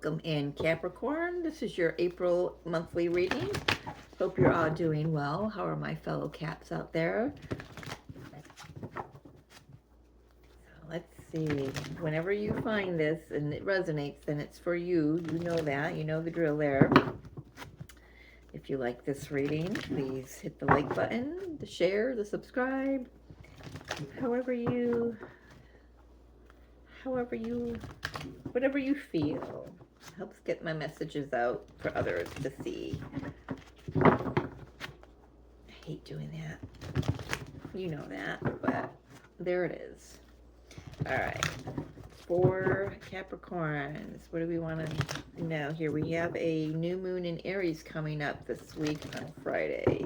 welcome in Capricorn. This is your April monthly reading. Hope you're all doing well. How are my fellow Caps out there? So let's see. Whenever you find this and it resonates, then it's for you. You know that. You know the drill there. If you like this reading, please hit the like button, the share, the subscribe. Whatever you feel. Helps get my messages out for others to see. I hate doing that. You know that, but there it is. All right. For Capricorns, what do we want to know here? We have a new moon in Aries coming up this week on Friday.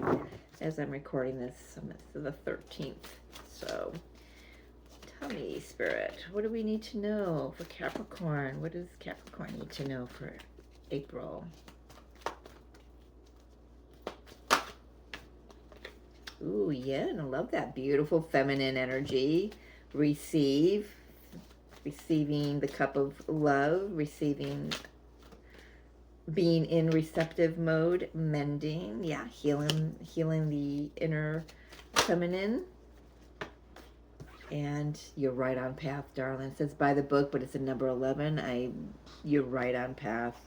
As I'm recording this, it's the 13th. So tell me, Spirit, what do we need to know for Capricorn? What does Capricorn need to know for April? Ooh, yeah, and I love that beautiful feminine energy. Receiving the cup of love, being in receptive mode, mending, yeah, healing the inner feminine. And you're right on path, darling. It says by the book, but it's a number 11. You're right on path.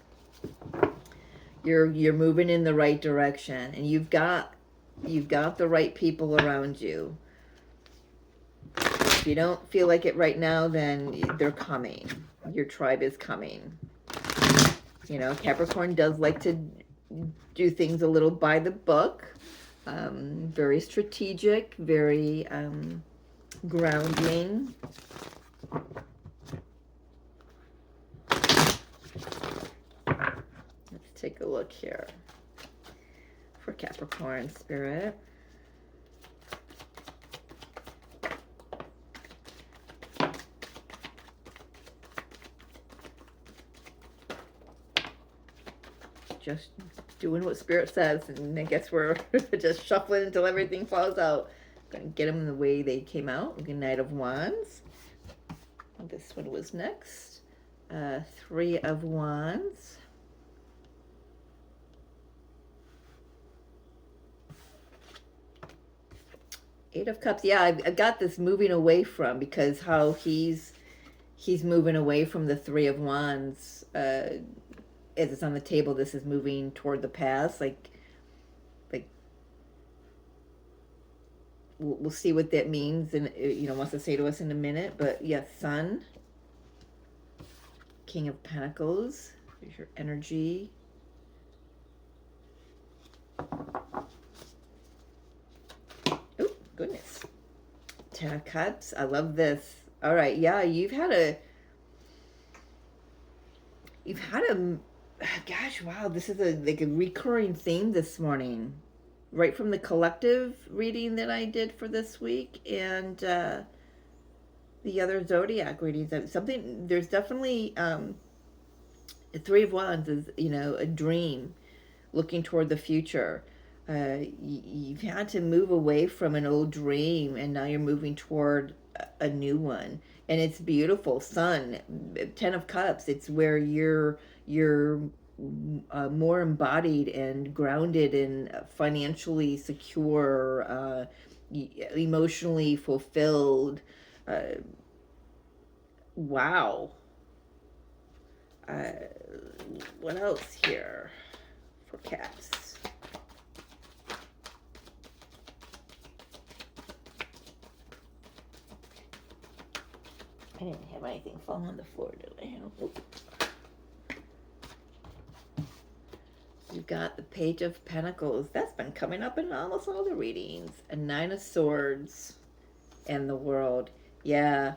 You're moving in the right direction, and you've got the right people around you. If you don't feel like it right now, then they're coming. Your tribe is coming. You know, Capricorn does like to do things a little by the book. Very strategic, very grounding. Let's take a look here for Capricorn Spirit. Just doing what Spirit says, and I guess we're just shuffling until everything falls out. Gonna get them the way they came out. Knight of Wands. This one was next. Three of Wands. Eight of Cups. Yeah, I've got this moving away from, because how he's moving away from the Three of Wands. As it's on the table, this is moving toward the past. Like we'll see what that means, and wants to say to us in a minute. But yes, Sun, King of Pentacles. There's your energy. Oh goodness, Ten of Cups. I love this. All right, yeah, you've had a gosh, wow, this is like a recurring theme this morning, right from the collective reading that I did for this week, and the other zodiac readings. There's definitely the Three of Wands is a dream, looking toward the future. You've had to move away from an old dream, and now you're moving toward a new one, and it's beautiful. Sun, Ten of Cups. It's where you're more embodied and grounded and financially secure, emotionally fulfilled. Wow. What else here for Cats? I didn't have anything fall on the floor, did I? Oh. You've got the Page of Pentacles. That's been coming up in almost all the readings. A Nine of Swords and the World. Yeah.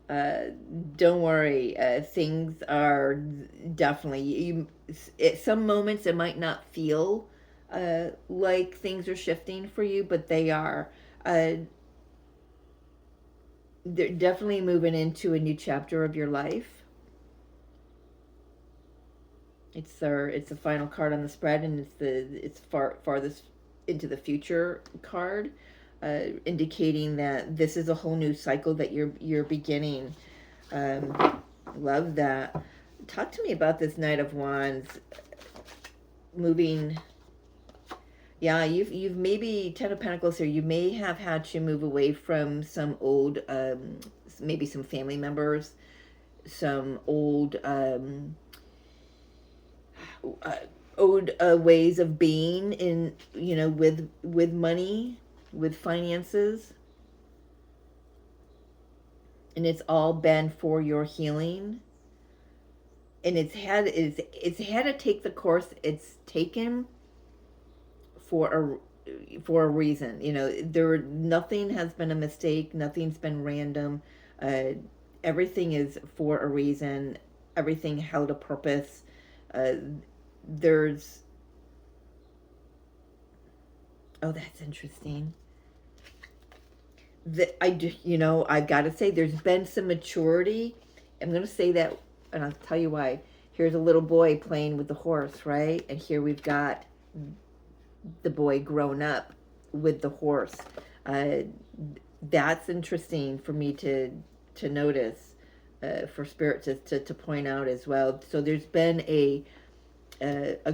Don't worry. Things are definitely... at some moments it might not feel like things are shifting for you, but they are. They're definitely moving into a new chapter of your life. It's the final card on the spread, and it's farthest into the future card, indicating that this is a whole new cycle that you're beginning. Love that. talk to me about this Knight of Wands moving. Yeah, you've maybe Ten of Pentacles here. You may have had to move away from some old, maybe some family members, some old, uh, old ways of being in, with money, with finances, and it's all been for your healing. And it's had to take the course it's taken for a reason. Nothing has been a mistake. Nothing's been random. Uh, Everything is for a reason. Everything held a purpose. Uh, there's Oh, that's interesting. I've got to say there's been some maturity. I'm going to say that, and I'll tell you why. Here's a little boy playing with the horse, right? And here we've got the boy grown up with the horse. Uh, that's interesting for me to notice, for Spirit to point out as well. So there's been a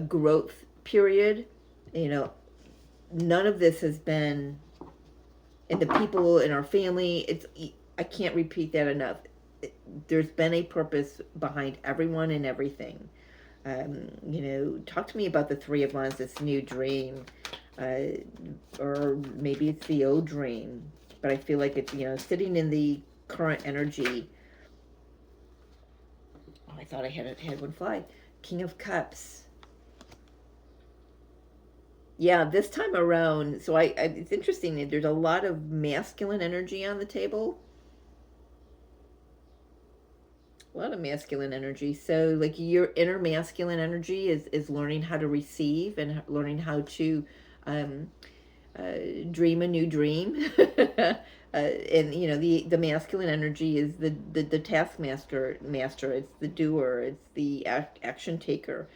growth period. None of this has been, and the people in our family, I can't repeat that enough. There's been a purpose behind everyone and everything. Talk to me about the Three of Wands, this new dream, or maybe it's the old dream, but I feel like it's, sitting in the current energy. Oh, I thought I had one fly. King of Cups. Yeah, this time around, so it's interesting. There's a lot of masculine energy on the table. A lot of masculine energy. So, like, your inner masculine energy is learning how to receive and learning how to um, dream a new dream. And the masculine energy is the taskmaster. It's the doer. It's the action taker.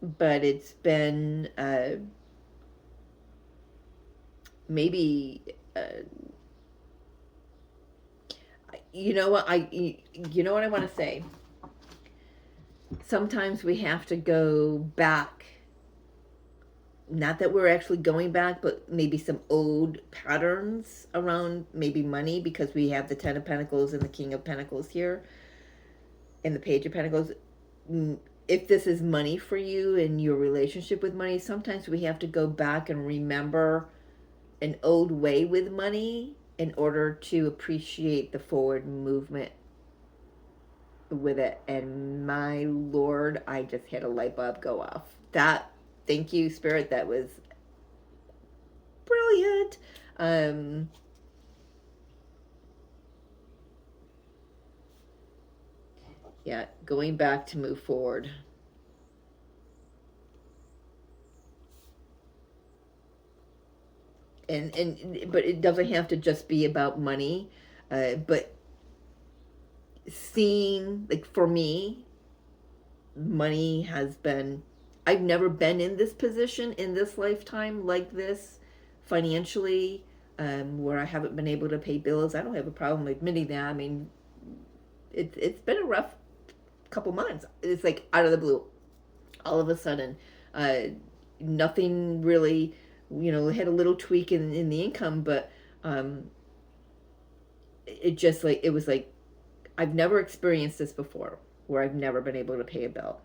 But it's been maybe you know what I want to say. Sometimes we have to go back. Not that we're actually going back, but maybe some old patterns around maybe money, because we have the Ten of Pentacles and the King of Pentacles here, and the Page of Pentacles. If this is money for you and your relationship with money, sometimes we have to go back and remember an old way with money in order to appreciate the forward movement with it. And my Lord, I just had a light bulb go off. Thank you, Spirit. That was brilliant. Yeah, going back to move forward. But it doesn't have to just be about money. But seeing, like, for me, money has been, I've never been in this position in this lifetime like this financially, where I haven't been able to pay bills. I don't have a problem admitting that. I mean, it's been a rough couple months. It's like out of the blue, all of a sudden, nothing really, had a little tweak in the income, but it was like, I've never experienced this before, where I've never been able to pay a bill.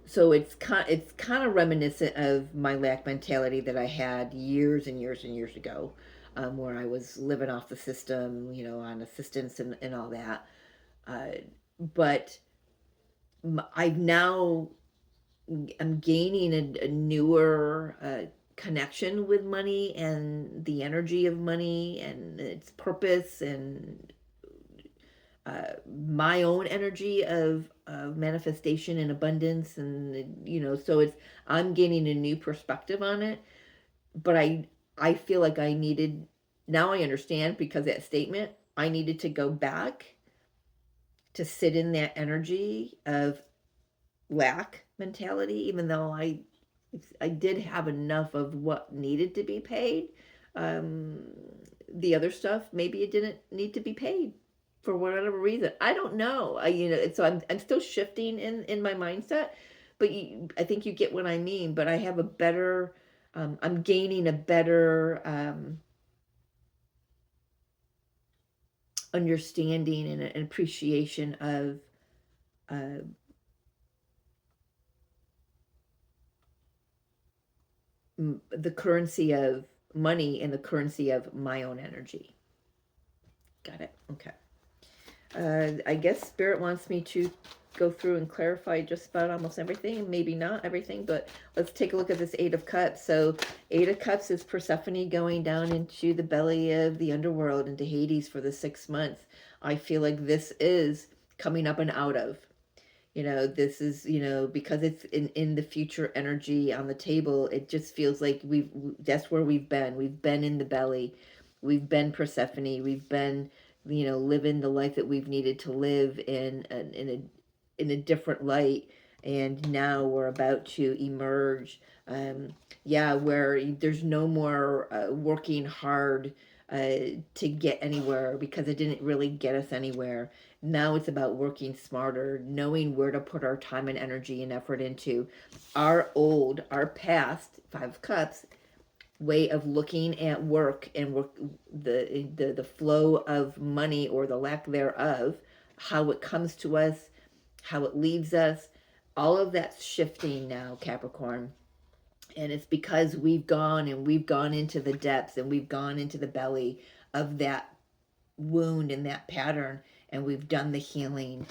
So it's kind of reminiscent of my lack mentality that I had years and years and years ago, where I was living off the system, on assistance and all that. But I've now, I'm gaining a newer connection with money and the energy of money and its purpose, and my own energy of manifestation and abundance. And so I'm gaining a new perspective on it. But I feel like I needed, now I understand, because that statement, I needed to go back to sit in that energy of lack mentality, even though I did have enough of what needed to be paid. The other stuff, maybe it didn't need to be paid. for whatever reason. I don't know. So I'm still shifting in my mindset, but I think you get what I mean. But I have a better, I'm gaining a better understanding and an appreciation of uh, the currency of money and the currency of my own energy. Got it. Okay. I guess Spirit wants me to go through and clarify just about almost everything. Maybe not everything, but let's take a look at this Eight of Cups. So Eight of Cups is Persephone going down into the belly of the underworld, into Hades for the 6 months. I feel like this is coming up and out of. This is, because it's in the future energy on the table, it just feels like that's where we've been in the belly, we've been Persephone, we've been, living the life that we've needed to live in a different light, and now we're about to emerge, yeah, where there's no more working hard to get anywhere, because it didn't really get us anywhere. Now it's about working smarter, knowing where to put our time and energy and effort into. Our past, Five of Cups, way of looking at work and the flow of money or the lack thereof, how it comes to us, how it leaves us, all of that's shifting now, Capricorn. And it's because we've gone into the depths, and we've gone into the belly of that wound and that pattern, and we've done the healing.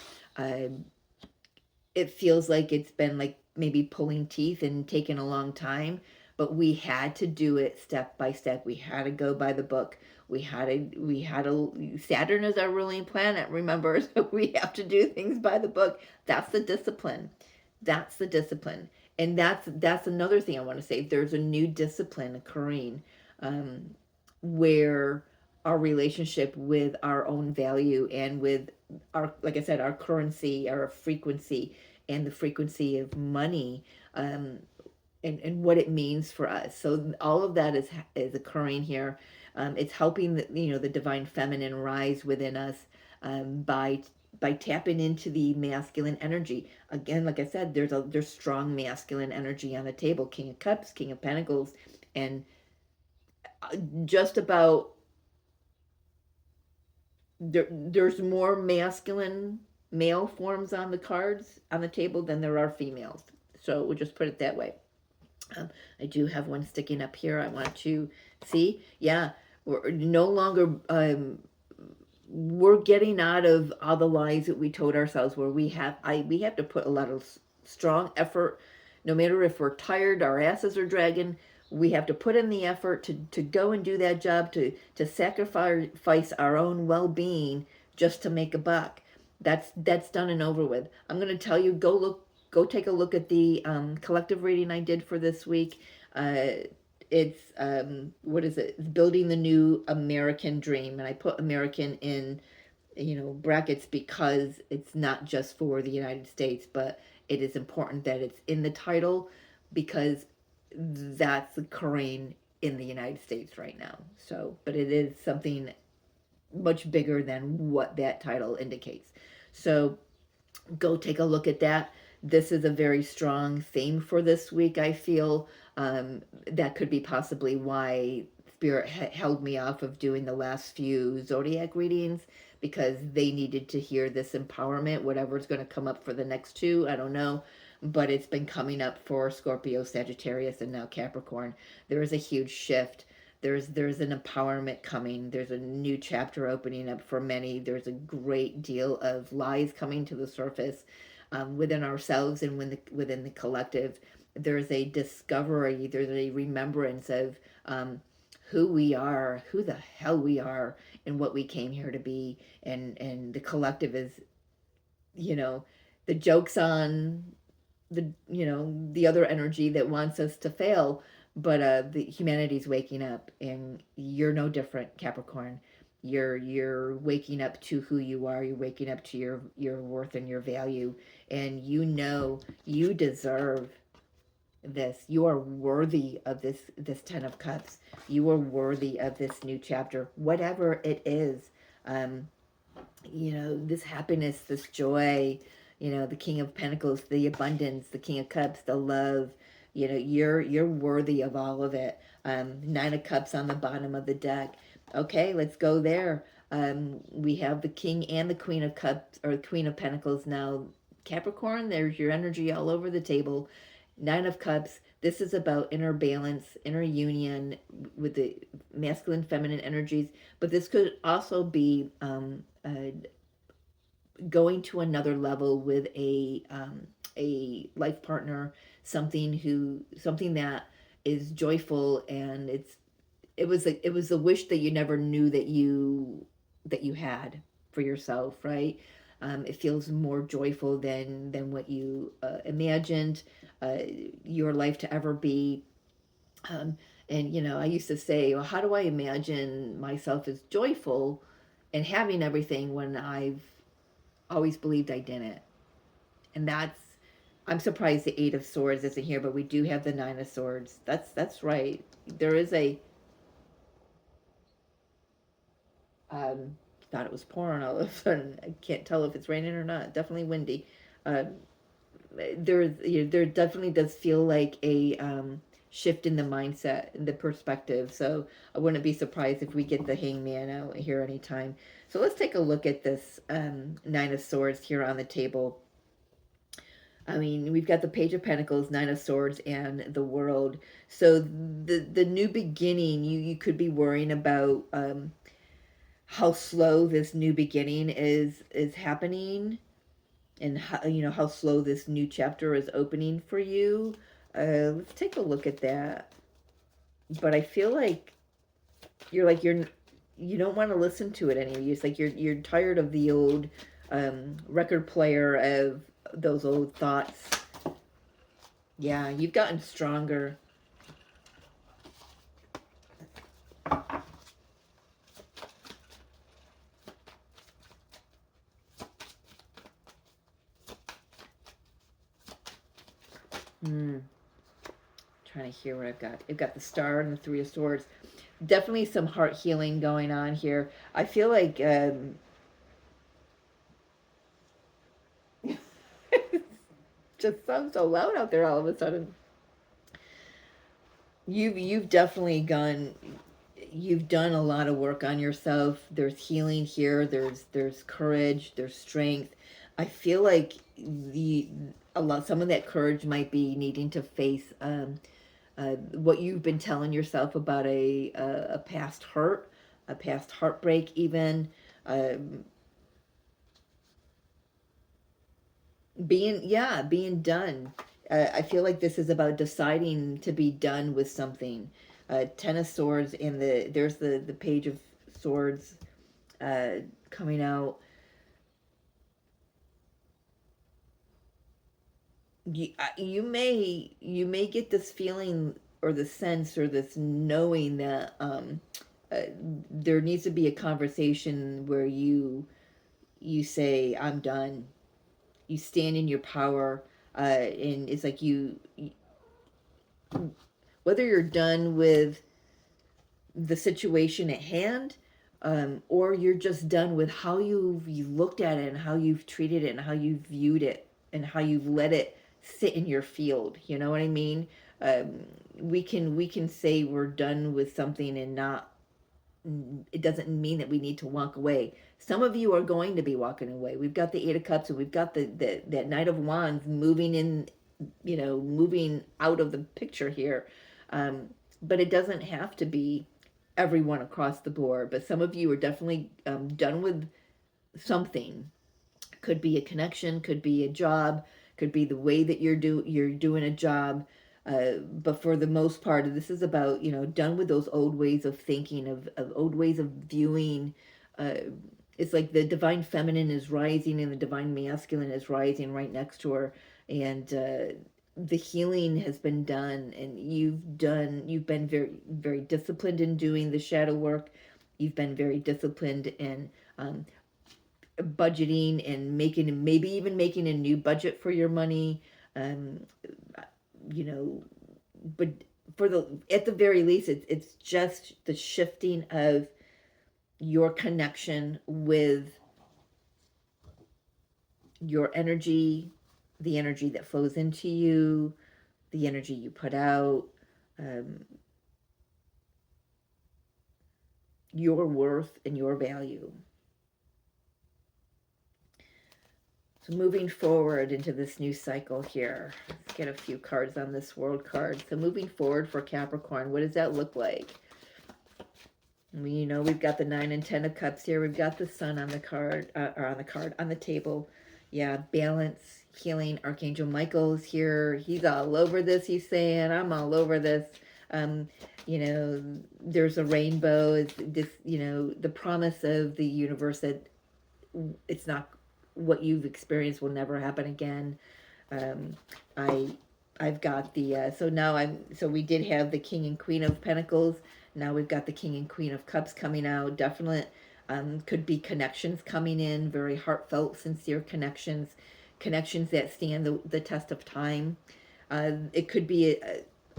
It feels like it's been like maybe pulling teeth and taken a long time, but we had to do it step by step. We had to go by the book. Saturn is our ruling planet, remember? So we have to do things by the book. That's the discipline. That's the discipline. And that's another thing I want to say. There's a new discipline occurring, where our relationship with our own value and with our, like I said, our currency, our frequency, and the frequency of money, and what it means for us. So all of that is occurring here. It's helping the divine feminine rise within us, by tapping into the masculine energy. Again, like I said, there's strong masculine energy on the table. King of Cups, King of Pentacles, and just about there's more masculine male forms on the cards on the table than there are females. So we'll just put it that way. I do have one sticking up here. I want to see. Yeah, we're no longer we're getting out of all the lies that we told ourselves, where we have to put a lot of strong effort, no matter if we're tired, our asses are dragging. We have to put in the effort to go and do that job, to sacrifice our own well-being just to make a buck. That's done and over with. I'm going to tell you, go take a look at the collective reading I did for this week. It's what is it? It's Building the New American Dream, and I put American in brackets because it's not just for the United States, but it is important that it's in the title, because that's occurring in the United States right now. So, but it is something much bigger than what that title indicates. So go take a look at that. This is a very strong theme for this week, I feel. That could be possibly why Spirit held me off of doing the last few zodiac readings, because they needed to hear this empowerment. Whatever's going to come up for the next two, I don't know. But it's been coming up for Scorpio, Sagittarius, and now Capricorn. There is a huge shift. There's an empowerment coming. There's a new chapter opening up for many. There's a great deal of lies coming to the surface, within ourselves and within the collective. There's a discovery. There's a remembrance of who we are, who the hell we are, and what we came here to be. And the collective is, the joke's on the other energy that wants us to fail, but the humanity's waking up, and you're no different, Capricorn. You're waking up to who you are. You're waking up to your worth and your value, and you deserve this. You are worthy of this 10 of Cups. You are worthy of this new chapter, whatever it is. you know, this happiness, this joy, you know, the King of Pentacles, the abundance, the King of Cups, the love, you know, you're worthy of all of it. Nine of Cups on the bottom of the deck. Okay, let's go there. We have the King and the Queen of Cups, or Queen of Pentacles now. Capricorn, there's your energy all over the table. Nine of Cups. This is about inner balance, inner union with the masculine, feminine energies. But this could also be going to another level with a life partner, something that is joyful, and it was a wish that you never knew that you had for yourself, right? It feels more joyful than what you imagined uh, your life to ever be. um, and you know, I used to say, well, how do I imagine myself as joyful and having everything when I've always believed I didn't? And that's, I'm surprised the Eight of Swords isn't here, but we do have the Nine of Swords. That's right. There is a thought it was pouring all of a sudden. I can't tell if it's raining or not. Definitely windy. Um, there definitely does feel like a shift in the mindset and the perspective. So I wouldn't be surprised if we get the Hangman out here anytime. So let's take a look at this Nine of Swords here on the table. I mean, we've got the Page of Pentacles, Nine of Swords, and the World. So the new beginning, you could be worrying about how slow this new beginning is happening, and how, you know, how slow this new chapter is opening for you. Let's take a look at that. But I feel like you don't want to listen to it anymore. It's like you're tired of the old record player of those old thoughts. Yeah, you've gotten stronger. Trying to hear what I've got. I've got the Star and the Three of Swords. Definitely some heart healing going on here. I feel like just sounds so loud out there all of a sudden. You've definitely gone. You've done a lot of work on yourself. There's healing here. There's courage. There's strength. I feel like some of that courage might be needing to face what you've been telling yourself about a past hurt, a past heartbreak, even being done. I feel like this is about deciding to be done with something. Ten of Swords, and there's the Page of Swords coming out. You may get this feeling or the sense or this knowing that there needs to be a conversation where you say, I'm done. You stand in your power, and it's like whether you're done with the situation at hand, or you're just done with how you've looked at it and how you've treated it and how you've viewed it and how you've let it sit in your field. You know what I mean? Um, we can say we're done with something and not. It doesn't mean that we need to walk away. Some of you are going to be walking away. We've got the Eight of Cups, and we've got that Knight of Wands moving in, you know, moving out of the picture here. But it doesn't have to be everyone across the board. But some of you are definitely done with something. Could be a connection, could be a job, could be the way that you're doing a job. But for the most part, this is about, you know, done with those old ways of thinking, of old ways of viewing. Uh, it's like the divine feminine is rising and the divine masculine is rising right next to her, and the healing has been done, and you've been very very disciplined in doing the shadow work. You've been very disciplined in budgeting and maybe even making a new budget for your money. Um, you know, but for the at the very least, it's just the shifting of your connection with your energy, the energy that flows into you, the energy you put out, your worth and your value. So moving forward into this new cycle here, let's get a few cards on this world card. So moving forward for Capricorn, what does that look like? You know, we've got the 9 and 10 of Cups here. We've got the Sun on the card, on the table. Yeah, balance, healing. Archangel Michael's here. He's all over this. He's saying, I'm all over this. You know, there's a rainbow. It's this, you know, the promise of the universe that it's not what you've experienced will never happen again. I've got the so we did have the King and Queen of Pentacles. Now we've got the King and Queen of Cups coming out. Definite could be connections coming in, very heartfelt, sincere connections that stand the test of time. It could be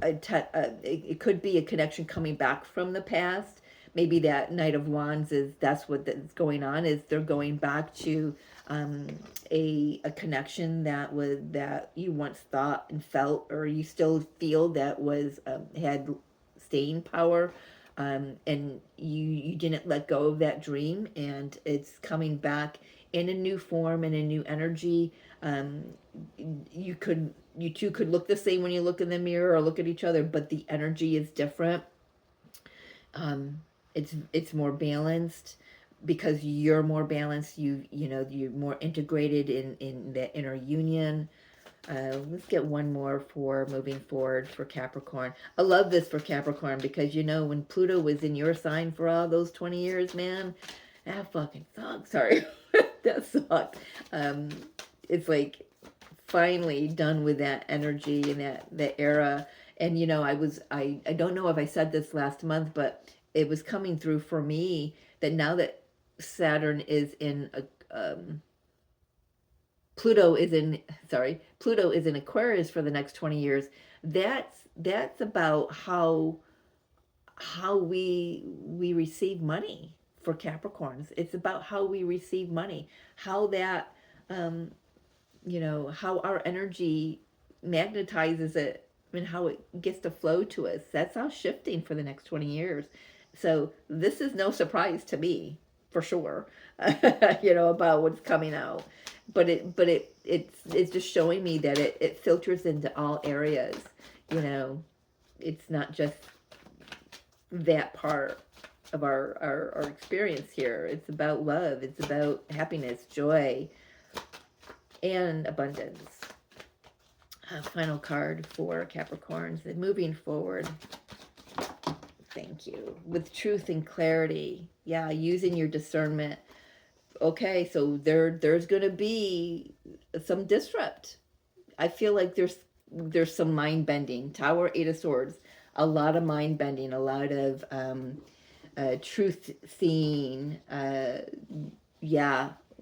it could be a connection coming back from the past. Maybe that Knight of Wands that's what's going on, is they're going back to a connection that you once thought and felt, or you still feel, that was had staying power, and you didn't let go of that dream, and it's coming back in a new form, in a new energy. You two could look the same when you look in the mirror or look at each other, but the energy is different. It's more balanced because you're more balanced. You're more integrated in the inner union. Let's get one more for moving forward for Capricorn. I love this for Capricorn because, you know, when Pluto was in your sign for all those 20 years, man, that fucking sucks. Sorry. That sucked. It's like finally done with that energy and that era. And, you know, I don't know if I said this last month, but it was coming through for me that now that Saturn is in Pluto is in Aquarius for the next 20 years. That's about how we receive money for Capricorns. It's about how we receive money, how that how our energy magnetizes it and how it gets to flow to us. That's all shifting for the next 20 years. So this is no surprise to me, for sure, about what's coming out. But it's just showing me that it filters into all areas. It's not just that part of our experience here. It's about love. It's about happiness, joy, and abundance. Final card for Capricorns. And moving forward, thank you. With truth and clarity. Yeah, using your discernment. Okay, so there's going to be some disrupt. I feel like there's some mind bending. Tower, 8 of Swords. A lot of mind bending. A lot of truth seeing.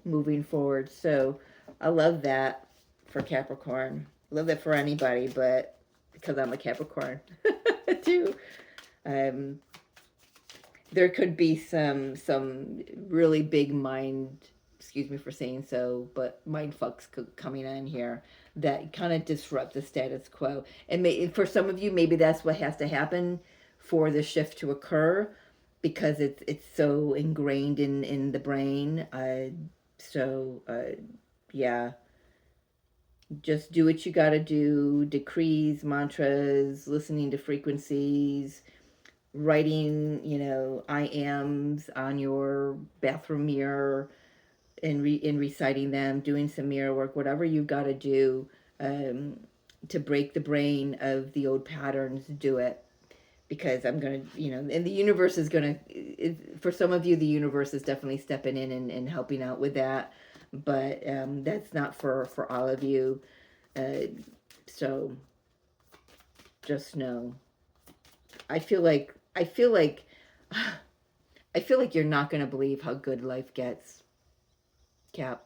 Moving forward. So I love that for Capricorn. I love that for anybody, but because I'm a Capricorn too. There could be some really big mind, excuse me for saying so, but mind fucks coming in here that kind of disrupt the status quo. And for some of you, maybe that's what has to happen for the shift to occur, because it's so ingrained in the brain. Yeah. Just do what you got to do. Decrees, mantras, listening to frequencies, writing, I ams on your bathroom mirror and reciting them, doing some mirror work, whatever you've got to do to break the brain of the old patterns, do it. Because I'm going to, and the universe is going to, for some of you, the universe is definitely stepping in and helping out with that. But that's not for all of you. So just know. I feel like you're not going to believe how good life gets, Cap.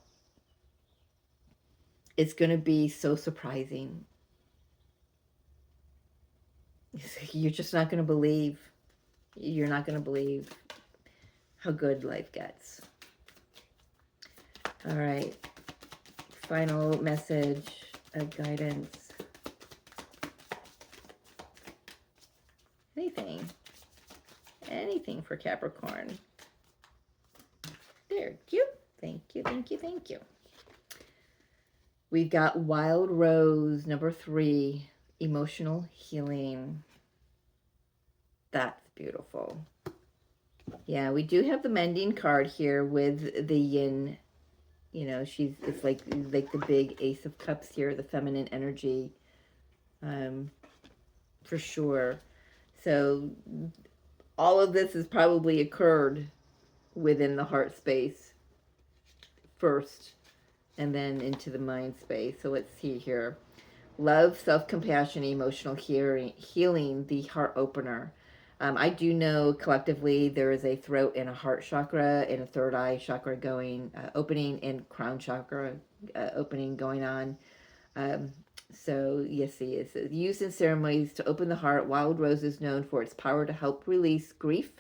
It's going to be so surprising. You're just not going to believe. You're not going to believe how good life gets. All right. final message of guidance. Anything for Capricorn. There, you. Thank you, thank you, thank you. We've got Wild Rose, number 3, emotional healing. That's beautiful. Yeah, we do have the mending card here with the yin. You know, it's like the big Ace of Cups here, the feminine energy, for sure. So all of this has probably occurred within the heart space first, and then into the mind space. So let's see here. Love, self-compassion, emotional healing, the heart opener. I do know collectively there is a throat and a heart chakra and a third eye chakra going, opening, and crown chakra opening going on. So yes, it is used in ceremonies to open the heart. Wild Rose is known for its power to help release grief,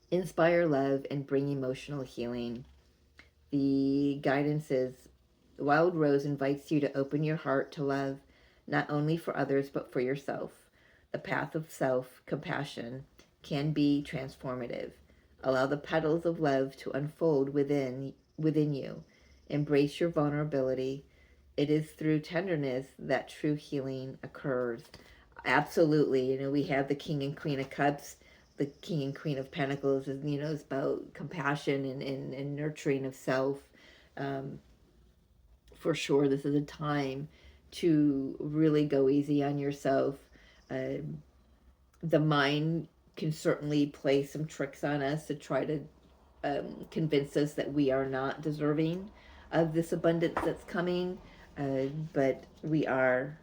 inspire love, and bring emotional healing. The guidance is, Wild Rose invites you to open your heart to love, not only for others, but for yourself. The path of self-compassion can be transformative. Allow the petals of love to unfold within you. Embrace your vulnerability. It is through tenderness that true healing occurs. Absolutely. You know, we have the King and Queen of Cups. The King and Queen of Pentacles is, you know, it's about compassion and nurturing of self. For sure, this is a time to really go easy on yourself. The mind can certainly play some tricks on us to try to convince us that we are not deserving of this abundance that's coming. But we are.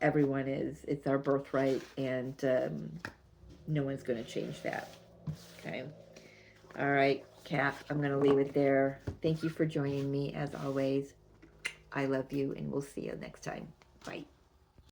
Everyone is. It's our birthright, and no one's going to change that. Okay. All right, Cap, I'm going to leave it there. Thank you for joining me as always. I love you, and we'll see you next time. Bye.